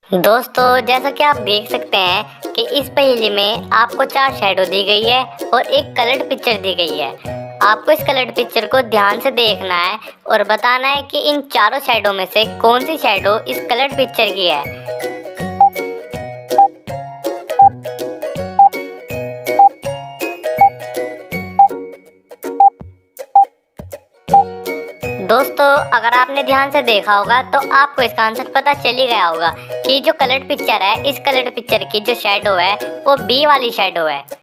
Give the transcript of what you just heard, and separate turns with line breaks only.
दोस्तों, जैसा कि आप देख सकते हैं कि इस पहेली में आपको 4 शैडो दी गई है और एक कलर्ड पिक्चर दी गई है। आपको इस कलर्ड पिक्चर को ध्यान से देखना है और बताना है कि इन चारों शैडो में से कौन सी शैडो इस कलर्ड पिक्चर की है। दोस्तों, अगर आपने ध्यान से देखा होगा तो आपको इसका आंसर पता चल ही गया होगा कि जो कलर्ड पिक्चर है, इस कलर्ड पिक्चर की जो शैडो है वो बी वाली शैडो है।